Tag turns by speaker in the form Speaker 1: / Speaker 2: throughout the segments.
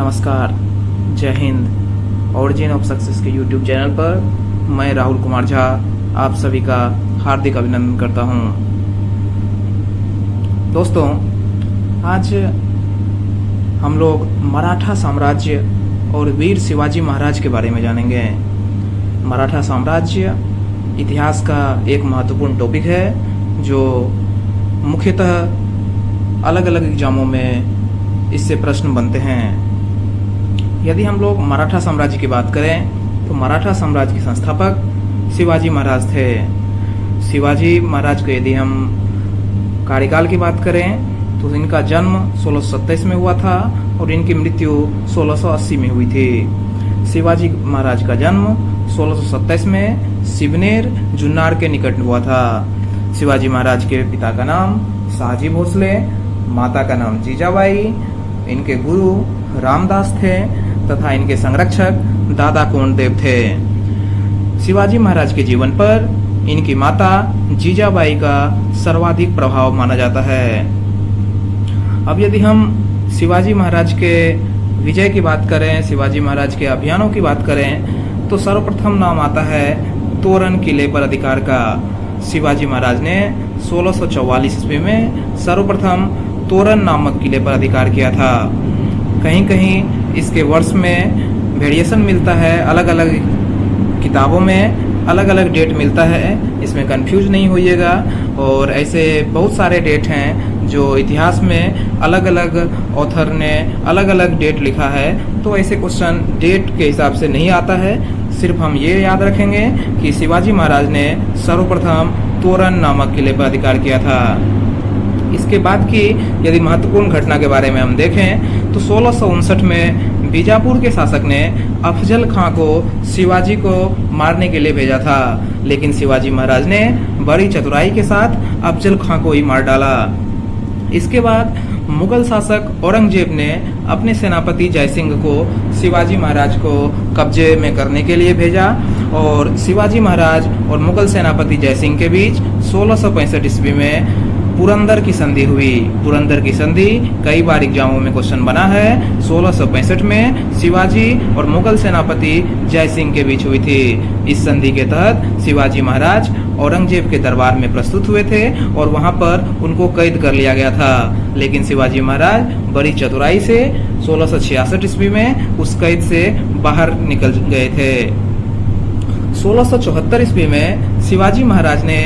Speaker 1: नमस्कार, जय Hind. Origin of success के यूट्यूब चैनल पर मैं राहुल कुमार झा आप सभी का हार्दिक अभिनंदन करता हूं। दोस्तों, आज हम लोग मराठा साम्राज्य और वीर शिवाजी महाराज के बारे में जानेंगे। मराठा साम्राज्य इतिहास का एक महत्वपूर्ण टॉपिक है जो मुख्यतः अलग अलग एग्जामों में इससे प्रश्न बनते हैं। यदि हम लोग मराठा साम्राज्य की बात करें तो मराठा साम्राज्य के संस्थापक शिवाजी महाराज थे। शिवाजी महाराज के यदि हम कार्यकाल की बात करें तो इनका जन्म 1627 में हुआ था और इनकी मृत्यु 1680 में हुई थी। शिवाजी महाराज का जन्म 1627 में सिवनेर जुन्नार के निकट हुआ था। शिवाजी महाराज के पिता का नाम शाहजी भोसले, माता का नाम जीजाबाई, इनके गुरु रामदास थे तथा इनके संरक्षक दादा कोंडदेव थे। शिवाजी महाराज के जीवन पर इनकी माता जीजाबाई का सर्वाधिक प्रभाव माना जाता है। अब यदि हम शिवाजी महाराज के विजय की बात करें, शिवाजी महाराज के अभियानों की बात करें तो सर्वप्रथम नाम आता है तोरण किले पर अधिकार का। शिवाजी महाराज ने 1644 ईस्वी में सर्वप्रथम तोरण नामक किले पर अधिकार किया था। कहीं कहीं इसके वर्ष में वेरिएशन मिलता है, अलग अलग किताबों में अलग अलग डेट मिलता है, इसमें कंफ्यूज नहीं होइएगा। और ऐसे बहुत सारे डेट हैं जो इतिहास में अलग अलग ऑथर ने अलग अलग डेट लिखा है, तो ऐसे क्वेश्चन डेट के हिसाब से नहीं आता है। सिर्फ हम ये याद रखेंगे कि शिवाजी महाराज ने सर्वप्रथम तोरण नामक किले पर अधिकार किया था। इसके बाद की यदि महत्वपूर्ण घटना के बारे में हम देखें तो 1659 में बीजापुर के शासक ने अफजल खां को शिवाजी को मारने के लिए भेजा था, लेकिन शिवाजी महाराज ने बड़ी चतुराई के साथ अफजल खां को ही मार डाला। इसके बाद मुगल शासक औरंगजेब ने अपने सेनापति जयसिंह को शिवाजी महाराज को कब्जे में करने के लिए भेजा और शिवाजी महाराज और मुगल सेनापति जयसिंह के बीच 1665 ईस्वी में पुरंदर की संधि हुई। पुरंदर की संधि कई बार एग्जामों में क्वेश्चन बना है। 1665 में शिवाजी और मुगल सेनापति जयसिंह के बीच हुई थी। इस संधि के तहत शिवाजी महाराज औरंगजेब के दरबार में प्रस्तुत हुए थे और वहां पर उनको कैद कर लिया गया था, लेकिन शिवाजी महाराज बड़ी चतुराई से 1666 ईस्वी में उस कैद से बाहर निकल गए थे। 1674 ईस्वी में शिवाजी महाराज ने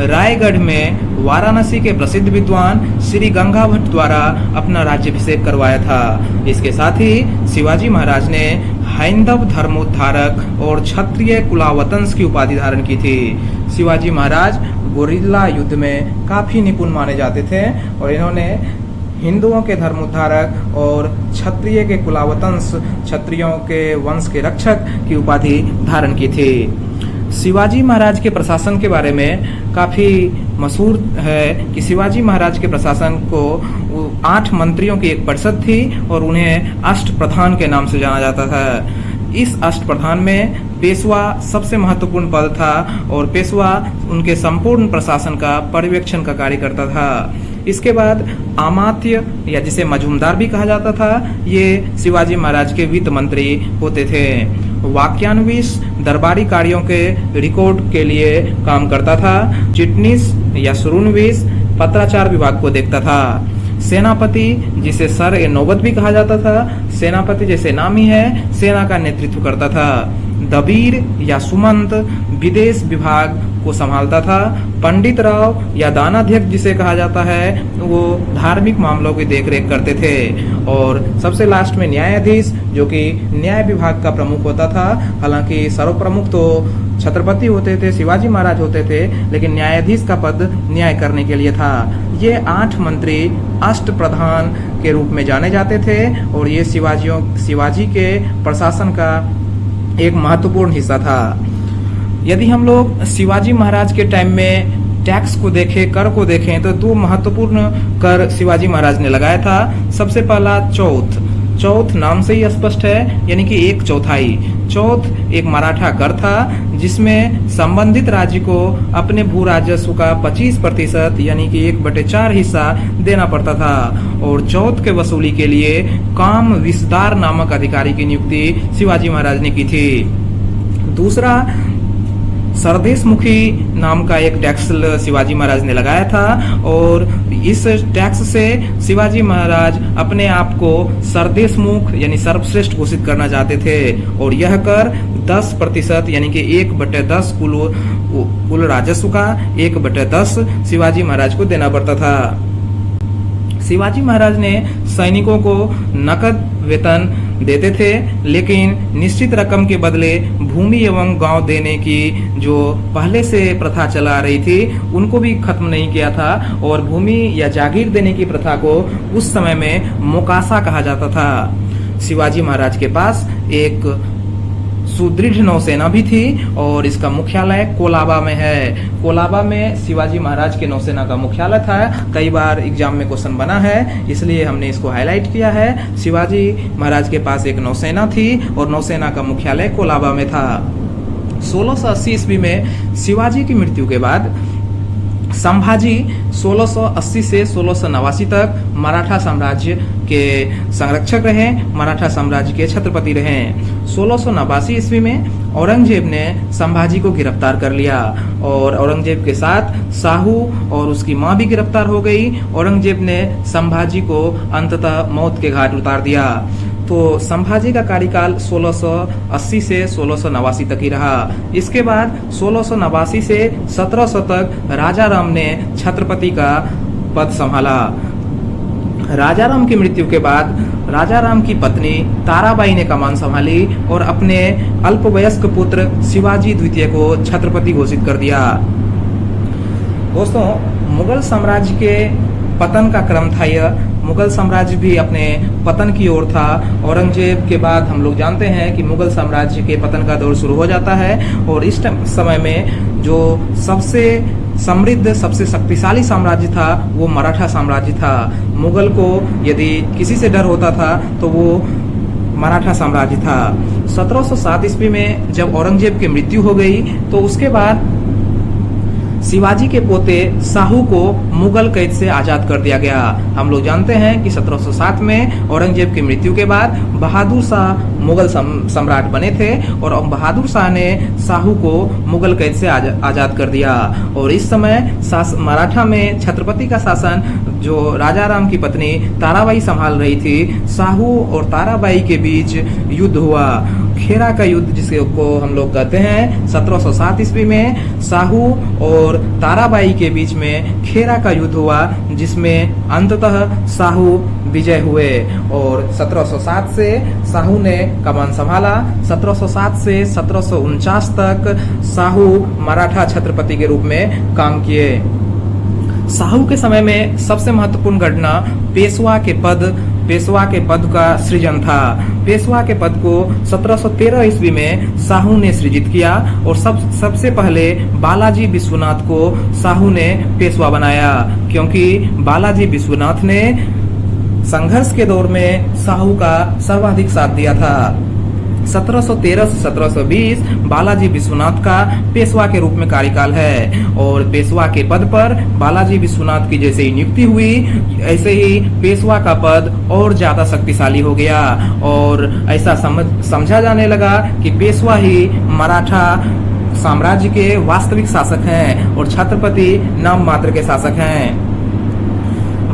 Speaker 1: रायगढ़ में वाराणसी के प्रसिद्ध विद्वान श्री गंगा भट्ट द्वारा अपना राज्याभिषेक करवाया था। इसके साथ ही शिवाजी महाराज ने हैंदव धर्मोद्धारक और क्षत्रिय कुलावतंस की उपाधि धारण की थी। शिवाजी महाराज गोरिल्ला युद्ध में काफी निपुण माने जाते थे और इन्होंने हिंदुओं के धर्मोद्धारक और क्षत्रिय के कुलावतंस, क्षत्रियों के वंश के रक्षक की उपाधि धारण की थी। शिवाजी महाराज के प्रशासन के बारे में काफी मशहूर है कि शिवाजी महाराज के प्रशासन को 8 मंत्रियों की एक परिषद थी और उन्हें अष्टप्रधान के नाम से जाना जाता था। इस अष्टप्रधान में पेशवा सबसे महत्वपूर्ण पद था और पेशवा उनके संपूर्ण प्रशासन का पर्यवेक्षण का कार्य करता था। इसके बाद अमात्य या जिसे मजूमदार भी कहा जाता था, ये शिवाजी महाराज के वित्त मंत्री होते थे। वाक्यान्विश दरबारी कार्यों के रिकॉर्ड के लिए काम करता था। चिटनीस या सुरुनविश पत्राचार विभाग को देखता था। सेनापति जिसे सर ए नौबत भी कहा जाता था, सेनापति जैसे नाम ही है, सेना का नेतृत्व करता था। दबीर या सुमंत विदेश विभाग को संभालता था। पंडित राव या दानाध्यक्ष जिसे कहा जाता है, वो धार्मिक मामलों की देखरेख करते थे। और सबसे लास्ट में न्यायाधीश, जो कि न्याय विभाग का प्रमुख होता था। हालांकि सर्वप्रमुख तो छत्रपति होते थे, शिवाजी महाराज होते थे, लेकिन न्यायाधीश का पद न्याय करने के लिए था। ये 8 मंत्री अष्टप्रधान के रूप में जाने जाते थे और ये शिवाजी के प्रशासन का एक महत्वपूर्ण हिस्सा था। यदि हम लोग शिवाजी महाराज के टाइम में टैक्स को देखें, कर को देखें, तो 2 महत्वपूर्ण कर शिवाजी महाराज ने लगाया था। सबसे पहला चौथ नाम से ही स्पष्ट है, यानी कि 1/4। चौथ एक मराठा कर था जिसमें संबंधित राज्य को अपने भू राजस्व का 25% यानी कि 1/4 हिस्सा देना पड़ता था। और चौथ के वसूली के लिए काम विस्तार नामक अधिकारी की नियुक्ति शिवाजी महाराज ने की थी। दूसरा, सरदेशमुखी नाम का एक टैक्स शिवाजी महाराज ने लगाया था और इस टैक्स से शिवाजी महाराज अपने आप को सरदेशमुख यानी सर्वश्रेष्ठ घोषित करना चाहते थे और यह कर 10% यानी कि 1/10 कुल राजस्व का 1/10 शिवाजी महाराज को देना पड़ता था। शिवाजी महाराज ने सैनिकों को नकद वेतन देते थे, लेकिन निश्चित रकम के बदले भूमि एवं गांव देने की जो पहले से प्रथा चला रही थी उनको भी खत्म नहीं किया था और भूमि या जागीर देने की प्रथा को उस समय में मोकासा कहा जाता था। शिवाजी महाराज के पास एक सुदृढ़ नौसेना भी थी और इसका मुख्यालय कोलाबा में है। कोलाबा में शिवाजी महाराज के नौसेना का मुख्यालय था। कई बार एग्जाम में क्वेश्चन बना है, इसलिए हमने इसको हाईलाइट किया है। शिवाजी महाराज के पास एक नौसेना थी और नौसेना का मुख्यालय कोलाबा में था। 1680 ईस्वी में शिवाजी की मृत्यु के बाद संभाजी 1680 से 1689 तक मराठा साम्राज्य के संरक्षक रहे, मराठा साम्राज्य के छत्रपति रहे। 1689 ईस्वी में औरंगजेब ने संभाजी को गिरफ्तार कर लिया और औरंगजेब के साथ शाहू और उसकी मां भी गिरफ्तार हो गई। औरंगजेब ने संभाजी को अंततः मौत के घाट उतार दिया। तो संभाजी का कार्यकाल 1680 से 1689 तक ही रहा। इसके बाद 1689 से 1700 तक राजा राम ने छत्रपति का पद संभाला। राजा राम की मृत्यु के बाद राजा राम की पत्नी ताराबाई ने कमान संभाली और अपने अल्पवयस्क पुत्र शिवाजी द्वितीय को छत्रपति घोषित कर दिया। दोस्तों, मुगल साम्राज्य के पतन का क्रम था यह। मुगल साम्राज्य भी अपने पतन की ओर था। औरंगजेब के बाद हम लोग जानते हैं कि मुगल साम्राज्य के पतन का दौर शुरू हो जाता है और इस समय में जो सबसे समृद्ध, सबसे शक्तिशाली साम्राज्य था वो मराठा साम्राज्य था। मुगल को यदि किसी से डर होता था तो वो मराठा साम्राज्य था। 1707 ईस्वी में जब औरंगजेब की मृत्यु हो गई तो उसके बाद शिवाजी के पोते शाहू को मुगल कैद से आजाद कर दिया गया। हम लोग जानते हैं कि 1707 में औरंगजेब की मृत्यु के बाद बहादुर शाह मुगल सम्राट बने थे और बहादुर शाह ने शाहू को मुगल कैद से आजाद कर दिया। और इस समय मराठा में छत्रपति का शासन जो राजा राम की पत्नी ताराबाई संभाल रही थी, शाहू और ताराबाई के बीच युद्ध हुआ। खेरा का युद्ध जिसको हम लोग कहते हैं। 1707 ईस्वी में शाहू और ताराबाई के बीच में खेरा का युद्ध हुआ जिसमें अंततः शाहू विजय हुए और 1707 से शाहू ने कमान संभाला। 1707 से 1749 तक शाहू मराठा छत्रपति के रूप में काम किए। शाहू के समय में सबसे महत्वपूर्ण घटना पेशवा के पद का सृजन था। पेशवा के पद को 1713 ईस्वी में शाहू ने सृजित किया और सबसे पहले बालाजी विश्वनाथ को शाहू ने पेशवा बनाया, क्योंकि बालाजी विश्वनाथ ने संघर्ष के दौर में शाहू का सर्वाधिक साथ दिया था। 1713 से 1720 बालाजी विश्वनाथ का पेशवा के रूप में कार्यकाल है और पेशवा के पद पर बालाजी विश्वनाथ की जैसे ही नियुक्ति हुई ऐसे ही पेशवा का पद और ज्यादा शक्तिशाली हो गया और ऐसा समझा जाने लगा कि पेशवा ही मराठा साम्राज्य के वास्तविक शासक हैं और छत्रपति नाम मात्र के शासक हैं।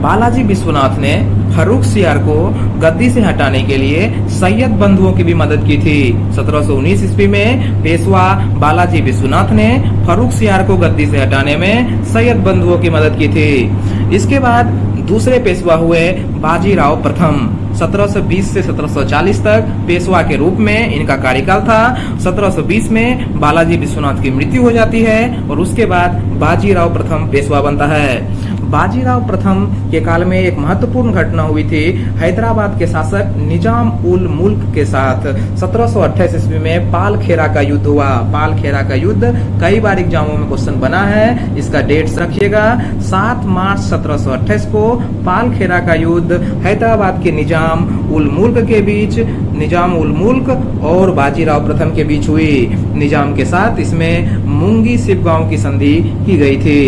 Speaker 1: बालाजी विश्वनाथ ने फर्रुखसियार को गद्दी से हटाने के लिए सैयद बंधुओं की भी मदद की थी। 1719 ईस्वी में पेशवा बालाजी विश्वनाथ ने फर्रुखसियार को गद्दी से हटाने में सैयद बंधुओं की मदद की थी। इसके बाद दूसरे पेशवा हुए बाजीराव प्रथम। 1720 से 1740 तक पेशवा के रूप में इनका कार्यकाल था। 1720 में बालाजी विश्वनाथ की मृत्यु हो जाती है और उसके बाद बाजीराव प्रथम पेशवा बनता है। बाजीराव प्रथम के काल में एक महत्वपूर्ण घटना हुई थी। हैदराबाद के शासक निजाम उल मुल्क के साथ 1728 ईस्वी में पालखेरा का युद्ध हुआ। पालखेरा का युद्ध कई बार एग्जामों में क्वेश्चन बना है, इसका डेट्स रखिएगा। 7 मार्च 1728 को पालखेरा का युद्ध हैदराबाद के निजाम उल मुल्क के बीच, निजाम उल मुल्क और बाजीराव प्रथम के बीच हुई। निजाम के साथ इसमें मुंगी सिप गांव की संधि की गई थी।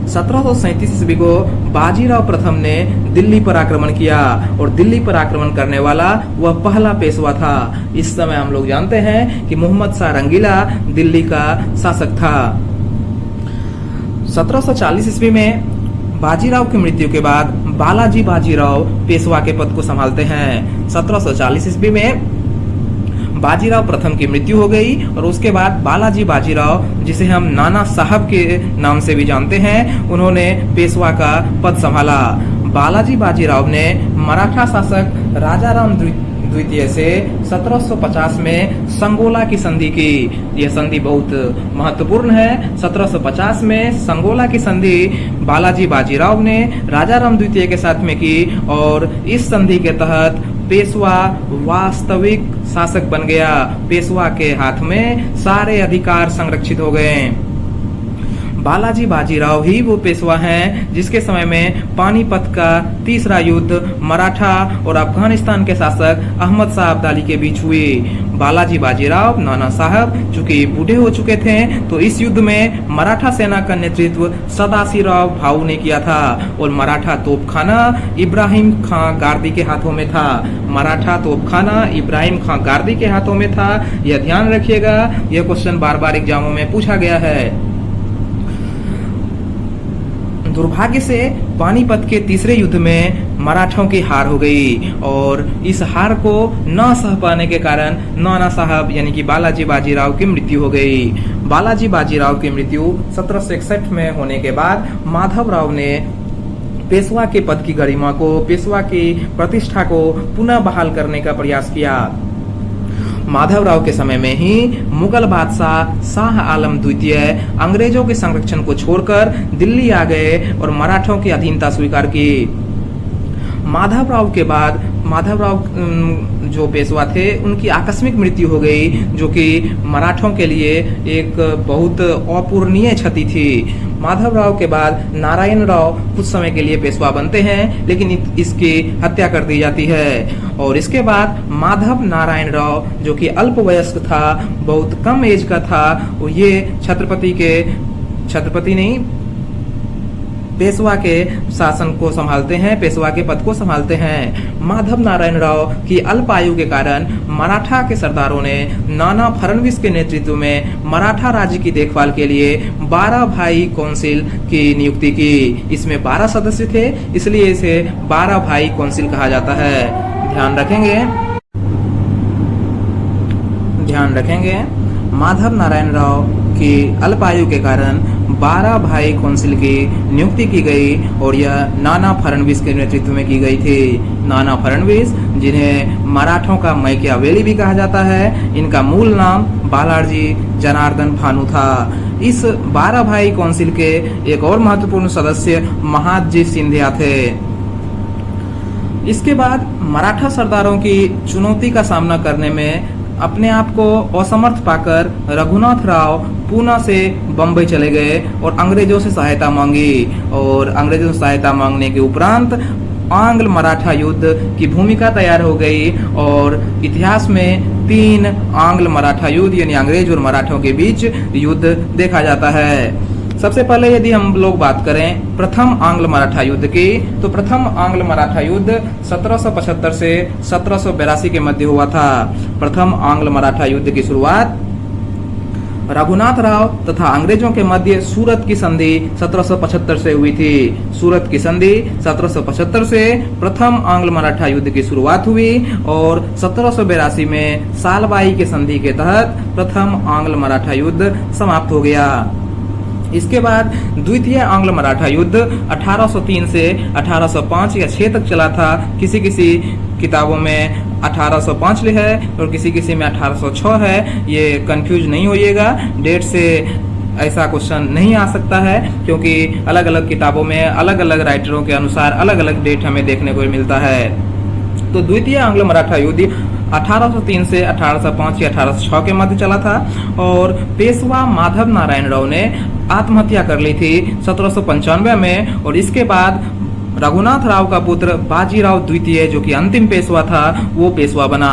Speaker 1: 1737 ईस्वी को बाजीराव प्रथम ने दिल्ली पर आक्रमण किया और दिल्ली पर आक्रमण करने वाला वह पहला पेशवा था। इस समय हम लोग जानते हैं कि मोहम्मद शाह रंगीला दिल्ली का शासक था। 1740 ईस्वी में बाजीराव की मृत्यु के बाद बालाजी बाजीराव पेशवा के पद को संभालते हैं। 1740 ईस्वी में बाजीराव प्रथम की मृत्यु हो गई और उसके बाद बालाजी बाजीराव, जिसे हम नाना साहब के नाम से भी जानते हैं, उन्होंने पेशवा का पद संभाला। बालाजी बाजीराव ने मराठा शासक राजाराम द्वितीय से 1750 में संगोला की संधि की। यह संधि बहुत महत्वपूर्ण है। 1750 में संगोला की संधि बालाजी बाजीराव ने राजाराम द्वितीय के साथ में की और इस संधि के तहत पेशवा वास्तविक शासक बन गया। पेशवा के हाथ में सारे अधिकार संरक्षित हो गए। बालाजी बाजीराव ही वो पेशवा हैं जिसके समय में पानीपत का तीसरा युद्ध मराठा और अफगानिस्तान के शासक अहमद शाह अब्दाली के बीच हुई। बालाजी बाजीराव नाना साहब चूंकि बूढ़े हो चुके थे, तो इस युद्ध में मराठा सेना का नेतृत्व सदाशिवराव भाऊ ने किया था और मराठा तोपखाना इब्राहिम खां गार्दी के हाथों में था। मराठा तोपखाना इब्राहिम खां गार्दी के हाथों में था। यह ध्यान रखिएगा, यह क्वेश्चन बार बार एग्जामों में पूछा गया है। दुर्भाग्य से पानीपत के तीसरे युद्ध में मराठों की हार हो गई और इस हार को न सह पाने के कारण नाना साहब यानी कि बालाजी बाजीराव की मृत्यु हो गई। बालाजी बाजीराव की मृत्यु 1761 में होने के बाद माधवराव ने पेशवा के पद की गरिमा को, पेशवा की प्रतिष्ठा को पुनः बहाल करने का प्रयास किया। माधवराव के समय में ही मुगल बादशाह शाह आलम द्वितीय अंग्रेजों के संरक्षण को छोड़कर दिल्ली आ गए और मराठों की अधीनता स्वीकार की। माधवराव के बाद माधवराव जो पेशवा थे उनकी आकस्मिक मृत्यु हो गई, जो कि मराठों के लिए एक बहुत अपूरणीय क्षति थी। माधवराव के बाद नारायण राव कुछ समय के लिए पेशवा बनते हैं, लेकिन इसकी हत्या कर दी जाती है और इसके बाद माधव नारायण राव जो कि अल्पवयस्क था, बहुत कम एज का था, ये छत्रपति नहीं पेशवा के शासन को संभालते हैं, पेशवा के पद को संभालते हैं। माधव नारायण राव की अल्प आयु के कारण मराठा के सरदारों ने नाना फडणवीस के नेतृत्व में मराठा राज्य की देखभाल के लिए 12 भाई काउंसिल की नियुक्ति की। इसमें 12 सदस्य थे, इसलिए इसे 12 भाई काउंसिल कहा जाता है। ध्यान रखेंगे माधव नारायण राव की अल्प आयु के कारण 12 भाई काउंसिल की नियुक्ति की गई और यह नाना फडणवीस के नेतृत्व में की गई थी। नाना फडणवीस, जिन्हें मराठों का मैकियावेली भी कहा जाता है, इनका मूल नाम बालाजी जनार्दन भानु था। इस 12 भाई काउंसिल के एक और महत्वपूर्ण सदस्य महादजी सिंधिया थे। इसके बाद मराठा सरदारों की चुनौती का सामना करने में अपने आप को असमर्थ पाकर रघुनाथ राव पूना से बंबई चले गए और अंग्रेजों से सहायता मांगी और अंग्रेजों से सहायता मांगने के उपरांत आंग्ल मराठा युद्ध की भूमिका तैयार हो गई और इतिहास में 3 आंग्ल मराठा युद्ध यानी अंग्रेज और मराठों के बीच युद्ध देखा जाता है। सबसे पहले यदि हम लोग बात करें प्रथम आंग्ल मराठा युद्ध की, तो प्रथम आंग्ल मराठा युद्ध 1775 से 1782 के मध्य हुआ था। प्रथम आंग्ल मराठा युद्ध की शुरुआत रघुनाथ राव तथा अंग्रेजों के मध्य सूरत की संधि 1775 से हुई थी। सूरत की संधि 1775 से प्रथम आंग्ल मराठा युद्ध की शुरुआत हुई और 1782 में सालबाई के संधि के तहत प्रथम आंग्ल मराठा युद्ध समाप्त हो गया। इसके बाद द्वितीय आंग्ल मराठा युद्ध 1803 से 1805 या 6 तक चला था। किसी किताबों में 1805 है और किसी में 1806 है। ये कंफ्यूज नहीं होइएगा, डेट से ऐसा क्वेश्चन नहीं आ सकता है, क्योंकि अलग अलग किताबों में अलग अलग राइटरों के अनुसार अलग अलग डेट हमें देखने को मिलता है। तो द्वितीय आंग्ल मराठा युद्ध 1803 से 1805 या 1806 के मध्य चला था और पेशवा माधव नारायण राव ने आत्महत्या कर ली थी 1795 में। और इसके बाद रघुनाथ राव का पुत्र बाजीराव द्वितीय, जो कि अंतिम पेशवा था, वो पेशवा बना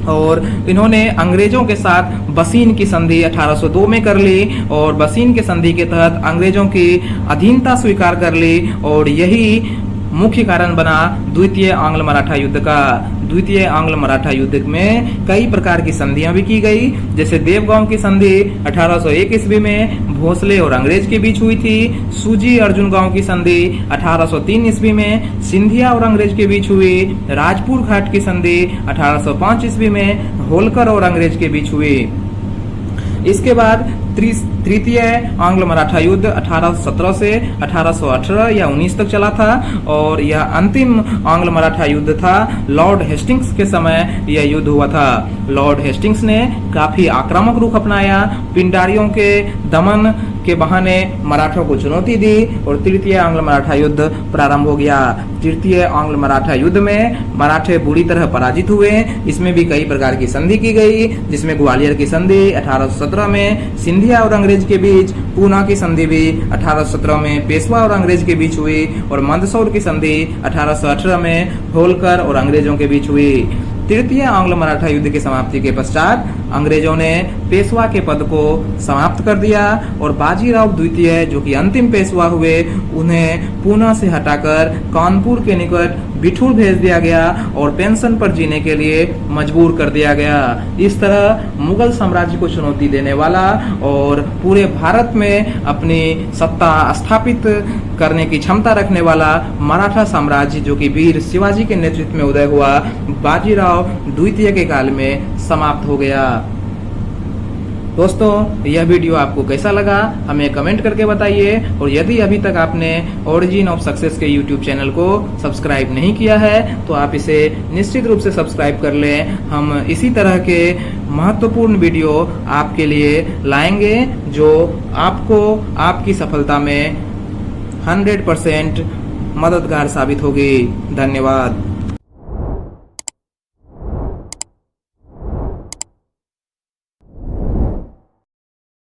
Speaker 1: और इन्होंने अंग्रेजों के साथ बसीन की संधि 1802 में कर ली और बसीन के संधि के तहत अंग्रेजों की अधीनता स्वीकार कर ली और यही मुख्य कारण बना द्वितीय आंग्ल मराठा युद्ध का। द्वितीय आंग्ल मराठा युद्ध में कई प्रकार की संधियां भी की गई, जैसे देवगांव की संधि 1801 ईस्वी में भोसले और अंग्रेज के बीच हुई थी। सूजी अर्जुन गांव की संधि 1803 ईस्वी में सिंधिया और अंग्रेज के बीच हुई। राजपुर घाट की संधि 1805 ईस्वी में होलकर और अंग्रेज के बीच हुई। इसके बाद तृतीय आंग्ल मराठा युद्ध 1817 से 1818 या 19 तक चला था और यह अंतिम आंग्ल मराठा युद्ध था। लॉर्ड हेस्टिंग्स के समय यह युद्ध हुआ था। लॉर्ड हेस्टिंग्स ने काफी आक्रामक रुख अपनाया, पिंडारियों के दमन के बहाने मराठों को चुनौती दी और तृतीय आंग्ल मराठा युद्ध प्रारंभ हो गया। तृतीय आंग्ल मराठा युद्ध में मराठे बुरी तरह पराजित हुए। इसमें भी कई प्रकार की संधि की गई, जिसमें ग्वालियर की संधि 1817 में सिंधिया और अंग्रेज के बीच, पूना की संधि भी 1817 में पेशवा और अंग्रेज के बीच हुई और मंदसौर की संधि 1818 में होलकर और अंग्रेजों के बीच हुई। तृतीय आंग्ल मराठा युद्ध की समाप्ति के पश्चात अंग्रेजों ने पेशवा के पद को समाप्त कर दिया और बाजीराव द्वितीय, जो कि अंतिम पेशवा हुए, उन्हें पूना से हटाकर कानपुर के निकट बिठूर भेज दिया गया और पेंशन पर जीने के लिए मजबूर कर दिया गया। इस तरह मुगल साम्राज्य को चुनौती देने वाला और पूरे भारत में अपनी सत्ता स्थापित करने की क्षमता रखने वाला मराठा साम्राज्य, जो कि वीर शिवाजी के नेतृत्व में उदय हुआ, बाजीराव द्वितीय के काल में समाप्त हो गया। दोस्तों, यह वीडियो आपको कैसा लगा हमें कमेंट करके बताइए और यदि अभी तक आपने ओरिजिन ऑफ सक्सेस के यूट्यूब चैनल को सब्सक्राइब नहीं किया है तो आप इसे निश्चित रूप से सब्सक्राइब कर लें। हम इसी तरह के महत्वपूर्ण वीडियो आपके लिए लाएंगे जो आपको आपकी सफलता में 100% मददगार साबित होगी। धन्यवाद।